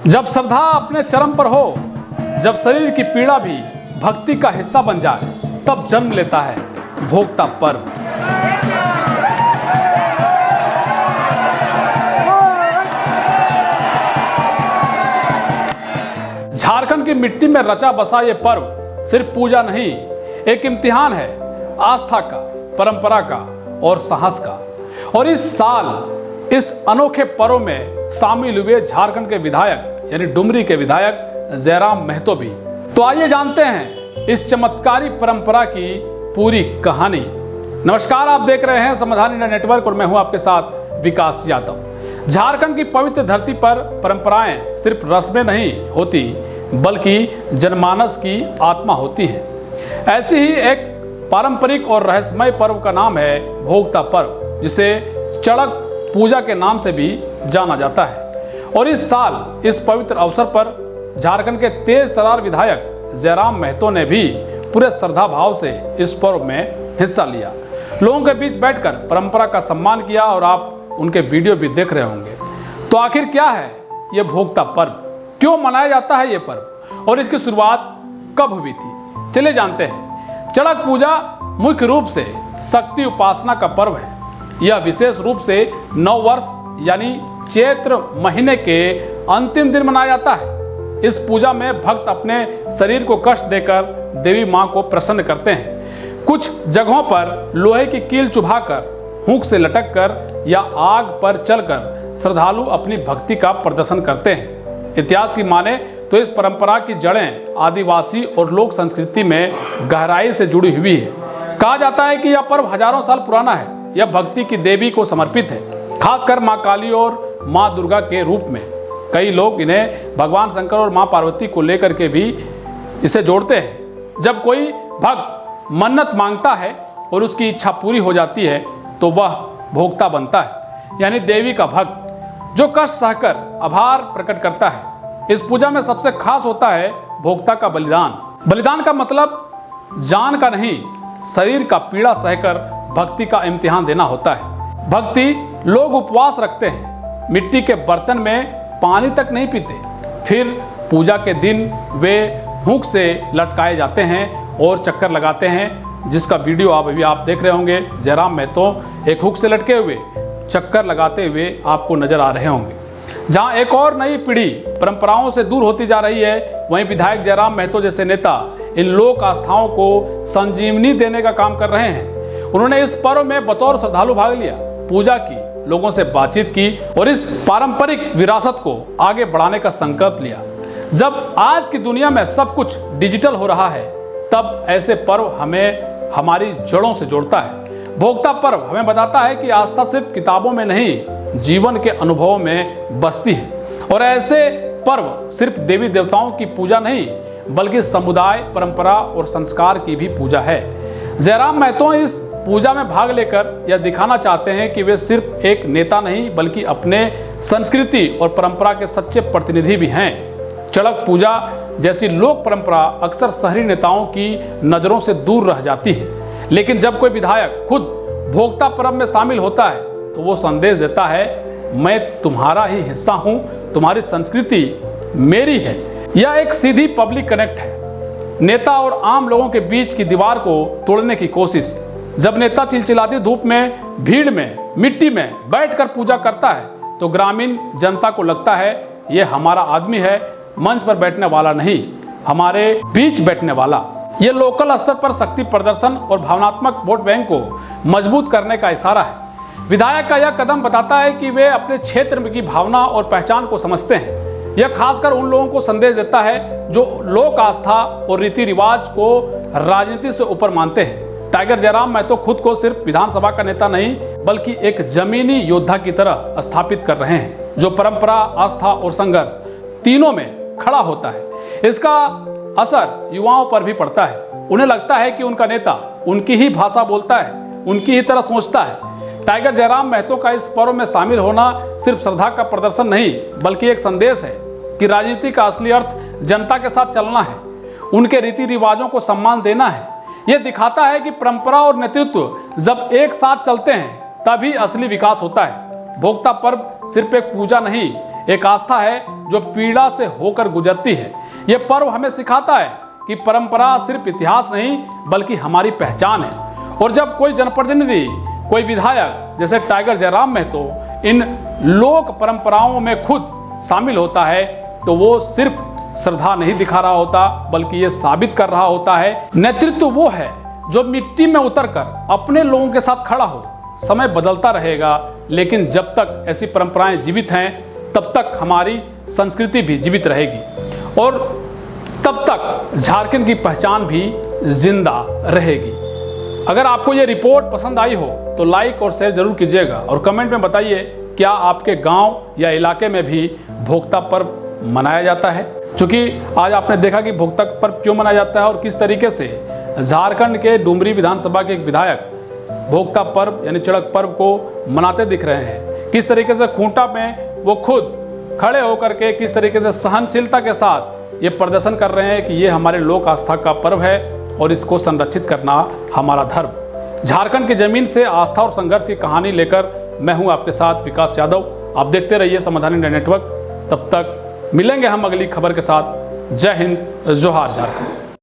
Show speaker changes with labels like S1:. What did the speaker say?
S1: जब श्रद्धा अपने चरम पर हो, जब शरीर की पीड़ा भी भक्ति का हिस्सा बन जाए, तब जन्म लेता है भोक्ता पर्व। झारखंड की मिट्टी में रचा बसा ये पर्व सिर्फ पूजा नहीं, एक इम्तिहान है आस्था का, परंपरा का और साहस का। और इस साल इस अनोखे पर्व में शामिल हुए झारखंड के विधायक यानी डुमरी के विधायक जयराम महतो भी। तो आइए जानते हैं इस चमत्कारी परंपरा की पूरी कहानी। नमस्कार, आप देख रहे हैं समाधान इंडिया नेटवर्क और मैं हूं आपके साथ विकास यादव। झारखंड की पवित्र धरती पर परंपराएं सिर्फ रस्में नहीं होती, बल्कि जनमानस की आत्मा होती हैं। ऐसी ही एक पारंपरिक और रहस्यमय पर्व का नाम है भोक्ता पर्व, जिसे चड़क पूजा के नाम से भी जाना जाता है। और इस साल इस पवित्र अवसर पर झारखंड के तेज तरार विधायक जयराम महतो ने भी पूरे श्रद्धा भाव से इस पर्व में हिस्सा लिया। लोगों के बीच बैठकर परंपरा का सम्मान किया और आप उनके वीडियो भी देख रहे होंगे। तो आखिर क्या है ये भोक्ता पर्व, क्यों मनाया जाता है ये पर्व और इसकी शुरुआत कब हुई थी, चलिए जानते हैं। चड़क पूजा मुख्य रूप से शक्ति उपासना का पर्व है। यह विशेष रूप से नव वर्ष यानी चैत्र महीने के अंतिम दिन मनाया जाता है। इस पूजा में भक्त अपने शरीर को कष्ट देकर देवी मां को प्रसन्न करते हैं। कुछ जगहों पर लोहे की कील चुभाकर, हुक से लटककर या आग पर चलकर श्रद्धालु अपनी भक्ति का प्रदर्शन करते हैं। इतिहास की माने तो इस परंपरा की जड़ें आदिवासी और लोक संस्कृति में गहराई से जुड़ी हुई है। कहा जाता है कि यह पर्व हजारों साल पुराना है। यह भक्ति की देवी को समर्पित है, खासकर मां काली और मां दुर्गा के रूप में। कई लोग इन्हें भगवान शंकर और मां पार्वती को लेकर के भी इसे जोड़ते हैं। जब कोई भक्त मन्नत मांगता है और उसकी इच्छा पूरी हो जाती है तो वह भोक्ता बनता है, यानी देवी का भक्त जो कष्ट सहकर आभार प्रकट करता है। इस पूजा में सबसे खास होता है भोक्ता का बलिदान। बलिदान का मतलब जान का नहीं, शरीर का पीड़ा सहकर भक्ति का इम्तिहान देना होता है। भक्ति लोग उपवास रखते हैं, मिट्टी के बर्तन में पानी तक नहीं पीते। फिर पूजा के दिन वे हुक से लटकाए जाते हैं और चक्कर लगाते हैं, जिसका वीडियो अभी आप देख रहे होंगे। जयराम महतो एक हुक से लटके हुए चक्कर लगाते हुए आपको नजर आ रहे होंगे। जहां एक और नई पीढ़ी परंपराओं से दूर होती जा रही है, वहीं विधायक जयराम महतो जैसे नेता इन लोक आस्थाओं को संजीवनी देने का काम कर रहे हैं। उन्होंने इस पर्व में बतौर श्रद्धालु भाग लिया, पूजा की, लोगों से बातचीत की और इस पारंपरिक विरासत को आगे बढ़ाने का संकल्प लिया। जब आज की दुनिया में सब कुछ डिजिटल हो रहा है, तब ऐसे पर्व हमें हमारी जड़ों से जोड़ता है। भोक्ता पर्व हमें बताता है कि आस्था सिर्फ किताबों में नहीं, जीवन के अनुभवों में बसती है। और ऐसे पर्व सिर्फ देवी देवताओं की पूजा नहीं, बल्कि समुदाय, परंपरा और संस्कार की भी पूजा है। जयराम महतो इस पूजा में भाग लेकर यह दिखाना चाहते हैं कि वे सिर्फ एक नेता नहीं, बल्कि अपने संस्कृति और परंपरा के सच्चे प्रतिनिधि भी हैं। चड़क पूजा जैसी लोक परंपरा अक्सर शहरी नेताओं की नज़रों से दूर रह जाती है, लेकिन जब कोई विधायक खुद भोक्ता पर्व में शामिल होता है तो वो संदेश देता है, मैं तुम्हारा ही हिस्सा हूँ, तुम्हारी संस्कृति मेरी है। यह एक सीधी पब्लिक कनेक्ट है, नेता और आम लोगों के बीच की दीवार को तोड़ने की कोशिश। जब नेता चिलचिलाती धूप में, भीड़ में, मिट्टी में बैठकर पूजा करता है तो ग्रामीण जनता को लगता है ये हमारा आदमी है, मंच पर बैठने वाला नहीं, हमारे बीच बैठने वाला। ये लोकल स्तर पर शक्ति प्रदर्शन और भावनात्मक वोट बैंक को मजबूत करने का इशारा है। विधायक का यह कदम बताता है कि वे अपने क्षेत्र की भावना और पहचान को समझते हैं। यह खासकर उन लोगों को संदेश देता है जो लोक आस्था और रीति रिवाज को राजनीति से ऊपर मानते हैं। टाइगर जयराम महतो खुद को सिर्फ विधानसभा का नेता नहीं, बल्कि एक जमीनी योद्धा की तरह स्थापित कर रहे हैं, जो परंपरा, आस्था और संघर्ष तीनों में खड़ा होता है। इसका असर युवाओं पर भी पड़ता है। उन्हें लगता है कि उनका नेता उनकी ही भाषा बोलता है, उनकी ही तरह सोचता है। टाइगर जयराम महतो का इस पर्व में शामिल होना सिर्फ श्रद्धा का प्रदर्शन नहीं, बल्कि एक संदेश है कि राजनीति का असली अर्थ जनता के साथ चलना है, उनके रीति रिवाजों को सम्मान देना है। यह दिखाता है कि परंपरा और नेतृत्व जब एक साथ चलते हैं तभी असली विकास होता है। भोक्ता पर्व सिर्फ एक पूजा नहीं, एक आस्था है जो पीड़ा से होकर गुजरती है। यह पर्व हमें सिखाता है कि परंपरा सिर्फ इतिहास नहीं बल्कि हमारी पहचान है। और जब कोई जनप्रतिनिधि, कोई विधायक जैसे टाइगर जयराम महतो इन लोक परंपराओं में खुद शामिल होता है तो वो सिर्फ श्रद्धा नहीं दिखा रहा होता बल्कि ये साबित कर रहा होता है नेतृत्व वो है जो मिट्टी में उतरकर अपने लोगों के साथ खड़ा हो। समय बदलता रहेगा लेकिन जब तक ऐसी परंपराएं जीवित हैं तब तक हमारी संस्कृति भी जीवित रहेगी और तब तक झारखंड की पहचान भी जिंदा रहेगी। अगर आपको ये रिपोर्ट पसंद आई हो तो लाइक और शेयर जरूर कीजिएगा और कमेंट में बताइए क्या आपके गांव या इलाके में भी भोक्ता पर्व मनाया जाता है। क्योंकि आज आपने देखा कि भोक्ता पर्व क्यों मनाया जाता है और किस तरीके से झारखंड के डुमरी विधानसभा के एक विधायक भोक्ता पर्व यानी चड़क पर्व को मनाते दिख रहे हैं। किस तरीके से खूंटा में वो खुद खड़े होकर के किस तरीके से सहनशीलता के साथ ये प्रदर्शन कर रहे हैं कि ये हमारे लोक आस्था का पर्व है और इसको संरक्षित करना हमारा धर्म। झारखंड की जमीन से आस्था और संघर्ष की कहानी लेकर मैं हूं आपके साथ विकास यादव। आप देखते रहिए समाधान इंडिया नेटवर्क। तब तक मिलेंगे हम अगली खबर के साथ। जय हिंद, जोहार झारखंड।